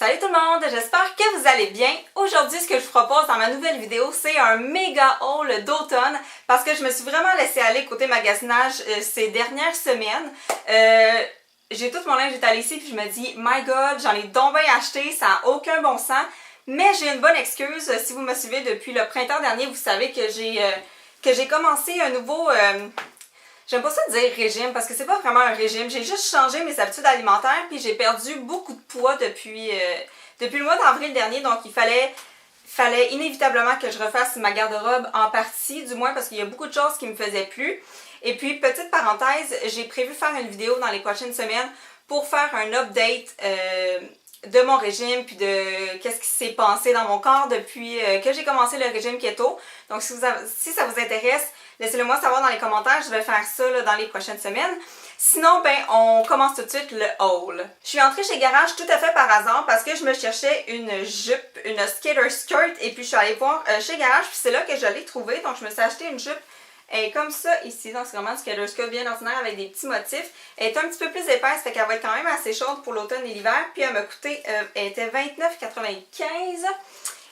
Salut tout le monde, j'espère que vous allez bien. Aujourd'hui, ce que je vous propose dans ma nouvelle vidéo, c'est un méga haul d'automne parce que je me suis vraiment laissée aller côté magasinage ces dernières semaines. J'ai tout mon linge étalé ici puis je me dis, my god, j'en ai donc bien acheté, ça n'a aucun bon sens. Mais j'ai une bonne excuse. Si vous me suivez depuis le printemps dernier, vous savez que j'ai commencé un nouveau... J'aime pas ça dire régime parce que c'est pas vraiment un régime. J'ai juste changé mes habitudes alimentaires puis j'ai perdu beaucoup de poids depuis le mois d'avril dernier. Donc il fallait inévitablement que je refasse ma garde-robe en partie, du moins parce qu'il y a beaucoup de choses qui me faisaient plus. Et puis petite parenthèse, j'ai prévu faire une vidéo dans les prochaines semaines pour faire un update de mon régime puis de qu'est-ce qui s'est passé dans mon corps depuis que j'ai commencé le régime keto. Donc si ça vous intéresse, laissez-le moi savoir dans les commentaires, je vais faire ça là, dans les prochaines semaines. Sinon, ben, on commence tout de suite le haul. Je suis entrée chez Garage tout à fait par hasard parce que je me cherchais une jupe, une skater skirt, et puis je suis allée voir chez Garage, puis c'est là que je l'ai trouvée. Donc je me suis acheté une jupe. Elle est comme ça ici, donc c'est vraiment une skater skirt bien ordinaire avec des petits motifs. Elle est un petit peu plus épaisse, fait qu'elle va être quand même assez chaude pour l'automne et l'hiver. Puis elle m'a coûté, elle était 29,95 $.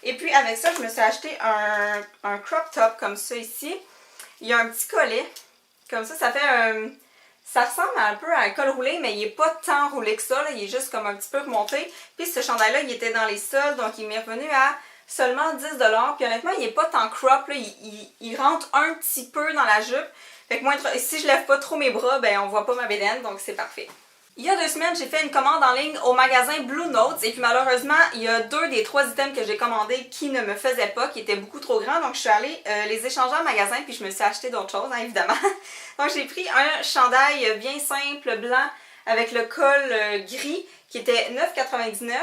Et puis avec ça, je me suis acheté un crop top comme ça ici. Il y a un petit collet, comme ça, ça ressemble un peu à un col roulé, mais il n'est pas tant roulé que ça, là, il est juste comme un petit peu remonté. Puis ce chandail-là, il était dans les soldes, donc il m'est revenu à seulement 10 $. Puis honnêtement, il n'est pas tant crop, là, il rentre un petit peu dans la jupe. Fait que moi, si je lève pas trop mes bras, ben on voit pas ma bédaine, donc c'est parfait. Il y a 2 semaines, j'ai fait une commande en ligne au magasin Blue Notes et puis malheureusement, il y a 2 des 3 items que j'ai commandés qui ne me faisaient pas, qui étaient beaucoup trop grands. Donc je suis allée les échanger en magasin puis je me suis acheté d'autres choses, hein, évidemment. Donc j'ai pris un chandail bien simple, blanc, avec le col gris qui était 9,99 $.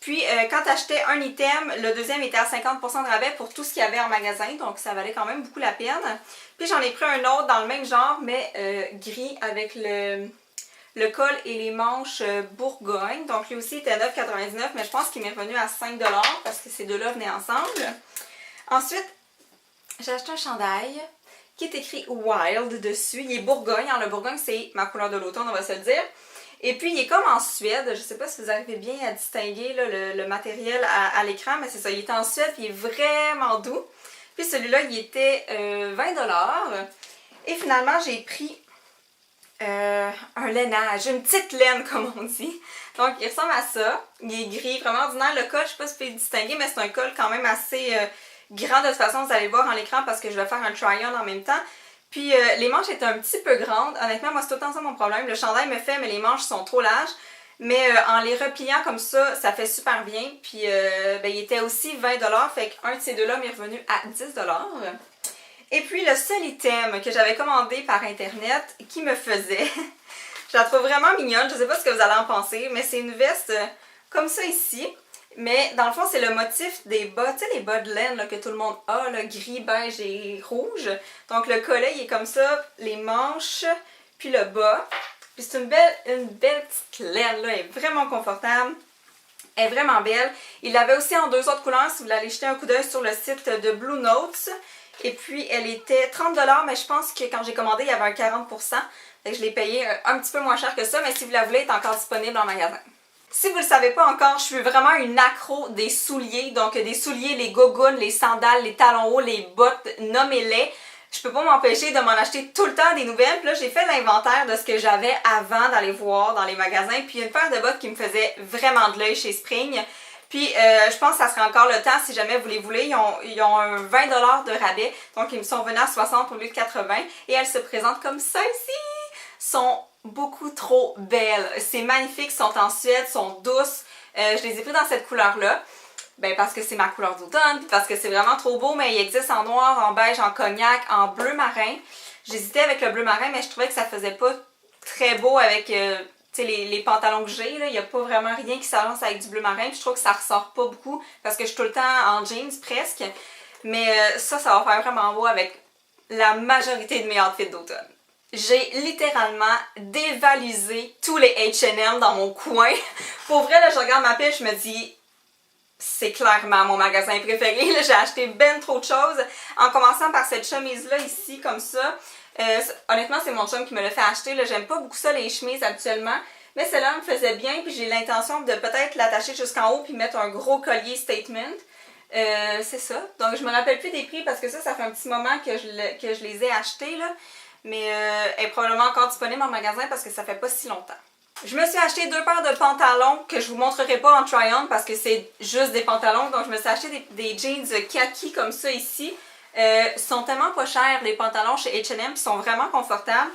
Puis quand tu achetais un item, le deuxième était à 50% de rabais pour tout ce qu'il y avait en magasin. Donc ça valait quand même beaucoup la peine. Puis j'en ai pris un autre dans le même genre, mais gris avec le col et les manches Bourgogne. Donc lui aussi était 9,99 $, mais je pense qu'il m'est revenu à 5 $ parce que ces deux-là venaient ensemble. Ensuite, j'ai acheté un chandail qui est écrit Wild dessus. Il est Bourgogne. Alors le Bourgogne, c'est ma couleur de l'automne, on va se le dire. Et puis il est comme en Suède. Je ne sais pas si vous arrivez bien à distinguer là, le matériel à l'écran, mais c'est ça. Il est en Suède et il est vraiment doux. Puis celui-là, il était 20 $. Et finalement, j'ai pris un lainage, une petite laine comme on dit. Donc il ressemble à ça. Il est gris, vraiment ordinaire. Le col, je ne sais pas si vous pouvez le distinguer, mais c'est un col quand même assez grand. De toute façon, vous allez le voir en l'écran parce que je vais faire un try-on en même temps. Puis les manches étaient un petit peu grandes. Honnêtement, moi c'est tout le temps ça mon problème. Le chandail me fait, mais les manches sont trop larges. Mais en les repliant comme ça fait super bien. Puis ben, il était aussi 20 $. Fait qu'un de ces deux-là m'est revenu à 10 $. Et puis le seul item que j'avais commandé par internet qui me faisait, je la trouve vraiment mignonne, je ne sais pas ce que vous allez en penser, mais c'est une veste comme ça ici. Mais dans le fond, c'est le motif des bas, tu sais les bas de laine là, que tout le monde a, là, gris, beige et rouge. Donc le collet il est comme ça, les manches, puis le bas. Puis c'est une belle petite laine, là, elle est vraiment confortable. Elle est vraiment belle. Il l'avait aussi en 2 autres couleurs si vous voulez aller jeter un coup d'œil sur le site de Blue Notes. Et puis elle était 30 $, mais je pense que quand j'ai commandé, il y avait un 40%. Fait que je l'ai payé un petit peu moins cher que ça, mais si vous la voulez, elle est encore disponible en magasin. Si vous ne le savez pas encore, je suis vraiment une accro des souliers. Donc des souliers, les gogoons, les sandales, les talons hauts, les bottes, nommez-les. Je peux pas m'empêcher de m'en acheter tout le temps des nouvelles. Puis là, j'ai fait l'inventaire de ce que j'avais avant d'aller voir dans les magasins. Puis il y a une paire de bottes qui me faisait vraiment de l'œil chez Spring. Puis je pense que ça serait encore le temps si jamais vous les voulez. Ils ont un 20 $ de rabais. Donc ils me sont venus à 60 au lieu de 80. Et elles se présentent comme ça ici. Sont beaucoup trop belles. C'est magnifique, sont en Suède, sont douces. Je les ai pris dans cette couleur-là. Ben parce que c'est ma couleur d'automne, parce que c'est vraiment trop beau, mais il existe en noir, en beige, en cognac, en bleu marin. J'hésitais avec le bleu marin, mais je trouvais que ça faisait pas très beau avec les pantalons que j'ai. Il n'y a pas vraiment rien qui s'avance avec du bleu marin, puis je trouve que ça ressort pas beaucoup, parce que je suis tout le temps en jeans presque. Mais ça va faire vraiment beau avec la majorité de mes outfits d'automne. J'ai littéralement dévalisé tous les H&M dans mon coin. Pour vrai, là, je regarde ma pile, je me dis... C'est clairement mon magasin préféré. J'ai acheté ben trop de choses. En commençant par cette chemise-là ici, comme ça. Honnêtement, c'est mon chum qui me l'a fait acheter. J'aime pas beaucoup ça, les chemises, habituellement. Mais celle-là me faisait bien, puis j'ai l'intention de peut-être l'attacher jusqu'en haut puis mettre un gros collier statement. C'est ça. Donc je me rappelle plus des prix parce que ça fait un petit moment que je les ai achetés là. Mais elle est probablement encore disponible en magasin parce que ça fait pas si longtemps. Je me suis acheté 2 paires de pantalons que je vous montrerai pas en try-on parce que c'est juste des pantalons. Donc je me suis acheté des jeans kaki comme ça ici. Sont tellement pas chers les pantalons chez H&M, ils sont vraiment confortables.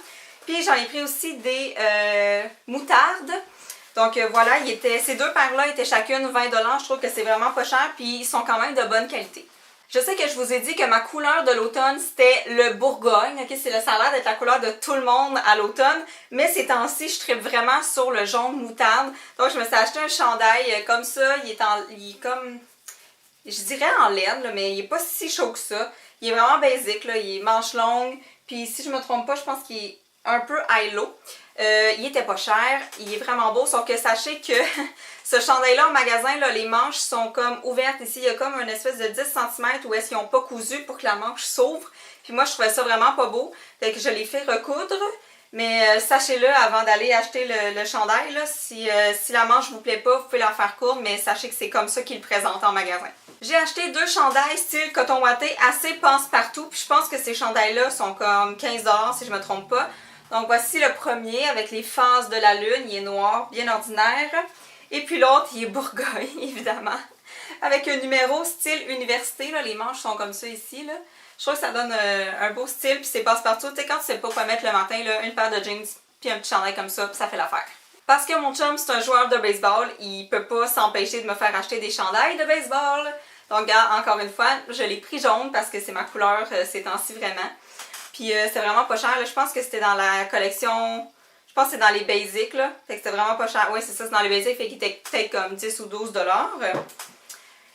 Puis j'en ai pris aussi des moutardes. Donc voilà, ces 2 paires-là étaient chacune 20 $. Je trouve que c'est vraiment pas cher, puis ils sont quand même de bonne qualité. Je sais que je vous ai dit que ma couleur de l'automne, c'était le Bourgogne. Okay? Ça a l'air d'être la couleur de tout le monde à l'automne. Mais ces temps-ci, je tripe vraiment sur le jaune moutarde. Donc je me suis acheté un chandail comme ça. Il est comme, je dirais en laine, là, mais il est pas si chaud que ça. Il est vraiment basic, là. Il est manche longue. Puis si je me trompe pas, je pense qu'il est un peu high-low. Il était pas cher, il est vraiment beau, sauf que sachez que ce chandail-là en magasin, là, les manches sont comme ouvertes ici, il y a comme une espèce de 10 cm où est-ce qu'ils n'ont pas cousu pour que la manche s'ouvre. Puis moi je trouvais ça vraiment pas beau, fait que je l'ai fait recoudre. Mais sachez-le avant d'aller acheter le chandail, là, si la manche vous plaît pas, vous pouvez la faire courte, mais sachez que c'est comme ça qu'ils le présentent en magasin. J'ai acheté 2 chandails style coton ouaté assez passe-partout, puis je pense que ces chandails-là sont comme 15 $ si je me trompe pas. Donc voici le premier avec les phases de la lune, il est noir, bien ordinaire. Et puis l'autre, il est Bourgogne, évidemment. Avec un numéro style université, là, les manches sont comme ça ici. Là. Je trouve que ça donne un beau style, puis c'est passe-partout. Tu sais, quand tu sais pas quoi mettre le matin, là, une paire de jeans, puis un petit chandail comme ça, ça fait l'affaire. Parce que mon chum, c'est un joueur de baseball, il peut pas s'empêcher de me faire acheter des chandails de baseball. Donc, encore une fois, je l'ai pris jaune parce que c'est ma couleur ces temps-ci vraiment. Puis c'est vraiment pas cher, là. Je pense que c'était dans la collection, je pense que c'est dans les basics, là. Fait que c'était vraiment pas cher. Oui, c'est ça, c'est dans les basics, fait qu'il était peut-être comme 10 ou 12 $.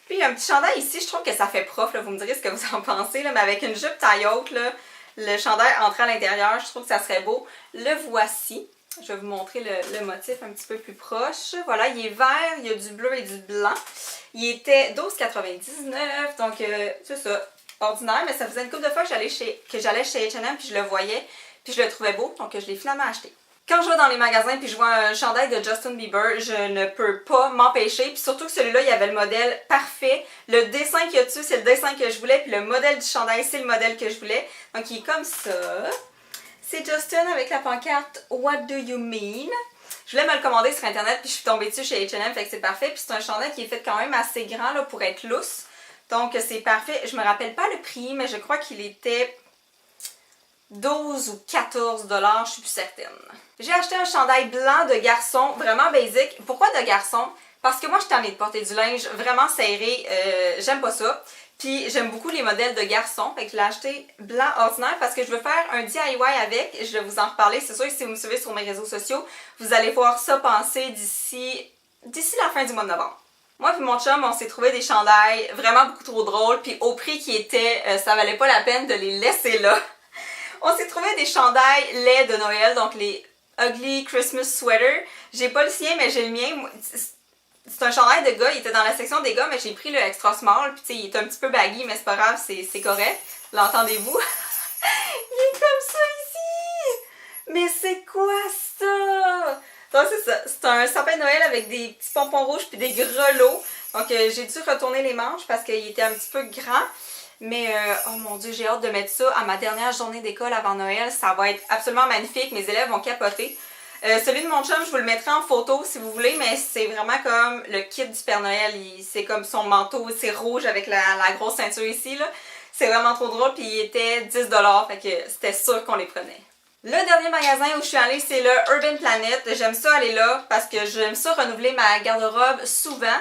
Puis il y a un petit chandail ici, je trouve que ça fait prof, là. Vous me direz ce que vous en pensez, là. Mais avec une jupe taille haute, là, le chandail entré à l'intérieur, je trouve que ça serait beau. Le voici. Je vais vous montrer le motif un petit peu plus proche. Voilà, il est vert, il y a du bleu et du blanc. Il était 12,99 $, donc c'est ça. Ordinaire, mais ça faisait une couple de fois que j'allais chez H&M puis je le voyais, puis je le trouvais beau, donc je l'ai finalement acheté. Quand je vais dans les magasins puis je vois un chandail de Justin Bieber, je ne peux pas m'empêcher, puis surtout que celui-là, il y avait le modèle parfait. Le dessin qu'il y a dessus, c'est le dessin que je voulais, puis le modèle du chandail, c'est le modèle que je voulais. Donc il est comme ça. C'est Justin avec la pancarte What do you mean? Je voulais me le commander sur internet puis je suis tombée dessus chez H&M, fait que c'est parfait. Puis c'est un chandail qui est fait quand même assez grand là, pour être lousse. Donc c'est parfait. Je me rappelle pas le prix, mais je crois qu'il était 12 ou 14 $, je suis plus certaine. J'ai acheté un chandail blanc de garçon, vraiment basic. Pourquoi de garçon? Parce que moi je suis tannée de porter du linge vraiment serré, j'aime pas ça. Puis j'aime beaucoup les modèles de garçons, fait que je l'ai acheté blanc ordinaire parce que je veux faire un DIY avec. Je vais vous en reparler, c'est sûr que si vous me suivez sur mes réseaux sociaux, vous allez voir ça passer d'ici la fin du mois de novembre. Moi et mon chum, on s'est trouvé des chandails vraiment beaucoup trop drôles, puis au prix qui était, ça valait pas la peine de les laisser là. On s'est trouvé des chandails laids de Noël, donc les Ugly Christmas Sweater. J'ai pas le sien, mais j'ai le mien. C'est un chandail de gars, il était dans la section des gars, mais j'ai pris le extra small, puis tu sais, il est un petit peu baggy, mais c'est pas grave, c'est correct. L'entendez-vous? Il est comme ça ici! Mais c'est quoi ça? Donc c'est ça, c'est un sapin de Noël avec des petits pompons rouges puis des grelots. Donc j'ai dû retourner les manches parce qu'il était un petit peu grand. Mais oh mon dieu, j'ai hâte de mettre ça à ma dernière journée d'école avant Noël. Ça va être absolument magnifique, mes élèves vont capoter. Celui de mon chum, je vous le mettrai en photo si vous voulez, mais c'est vraiment comme le kit du Père Noël. C'est comme son manteau, c'est rouge avec la grosse ceinture ici, là. C'est vraiment trop drôle, puis il était 10 $, fait que c'était sûr qu'on les prenait. Le dernier magasin où je suis allée, c'est le Urban Planet. J'aime ça aller là parce que j'aime ça renouveler ma garde-robe souvent.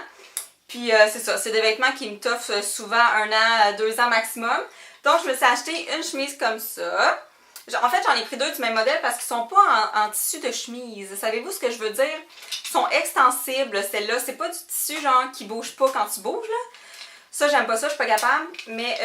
Puis c'est ça, c'est des vêtements qui me toffent souvent 1 an, 2 ans maximum. Donc je me suis acheté une chemise comme ça. En fait, j'en ai pris 2 du même modèle parce qu'ils sont pas en tissu de chemise. Savez-vous ce que je veux dire? Ils sont extensibles, celle-là. C'est pas du tissu genre qui bouge pas quand tu bouges, là. Ça, j'aime pas ça, je suis pas capable. Mais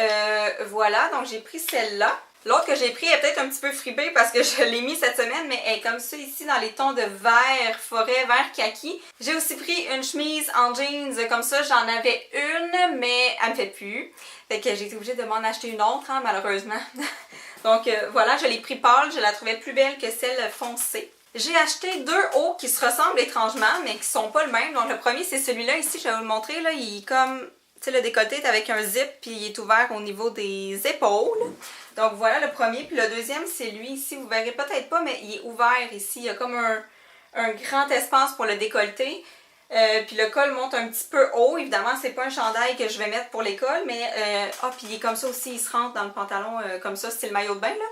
voilà, donc j'ai pris celle-là. L'autre que j'ai pris est peut-être un petit peu fripée parce que je l'ai mis cette semaine, mais elle est comme ça ici dans les tons de vert forêt, vert kaki. J'ai aussi pris une chemise en jeans comme ça, j'en avais une, mais elle me fait plus. Fait que j'ai été obligée de m'en acheter une autre, hein, malheureusement. Donc voilà, je l'ai pris pâle, je la trouvais plus belle que celle foncée. J'ai acheté deux hauts qui se ressemblent étrangement, mais qui sont pas le même. Donc le premier, c'est celui-là ici, je vais vous le montrer. Là, il est comme, tu sais, le décolleté est avec un zip, puis il est ouvert au niveau des épaules. Donc voilà le premier. Puis le deuxième, c'est lui ici. Vous verrez peut-être pas, mais il est ouvert ici. Il y a comme un grand espace pour le décolleté. Puis le col monte un petit peu haut. Évidemment, c'est pas un chandail que je vais mettre pour l'école, mais puis il est comme ça aussi, il se rentre dans le pantalon comme ça, style maillot de bain là.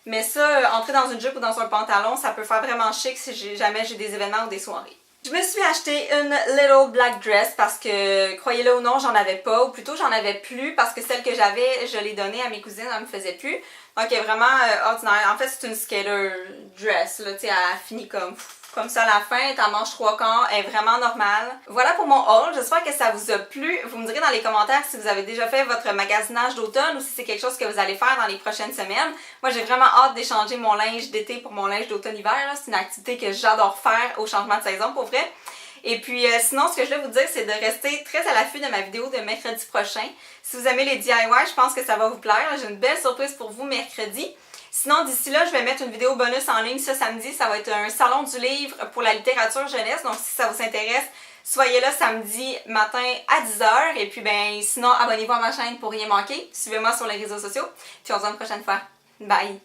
Mais ça, entrer dans une jupe ou dans un pantalon, ça peut faire vraiment chic si jamais j'ai des événements ou des soirées. Je me suis acheté une little black dress parce que, croyez-le ou non, j'en avais pas, ou plutôt j'en avais plus parce que celle que j'avais, je l'ai donnée à mes cousines, elle me faisait plus. Donc elle est vraiment ordinaire. En fait, c'est une skater dress, là, tu sais, elle finit comme ça à la fin, elle manche 3/4, elle est vraiment normale. Voilà pour mon haul, j'espère que ça vous a plu. Vous me direz dans les commentaires si vous avez déjà fait votre magasinage d'automne ou si c'est quelque chose que vous allez faire dans les prochaines semaines. Moi j'ai vraiment hâte d'échanger mon linge d'été pour mon linge d'automne-hiver, c'est une activité que j'adore faire au changement de saison pour vrai. Et puis sinon, ce que je voulais vous dire, c'est de rester très à l'affût de ma vidéo de mercredi prochain. Si vous aimez les DIY, je pense que ça va vous plaire. J'ai une belle surprise pour vous mercredi. Sinon, d'ici là, je vais mettre une vidéo bonus en ligne ce samedi. Ça va être un salon du livre pour la littérature jeunesse. Donc, si ça vous intéresse, soyez là samedi matin à 10h. Et puis, ben, sinon, abonnez-vous à ma chaîne pour rien manquer. Suivez-moi sur les réseaux sociaux. Puis, on se voit une prochaine fois. Bye!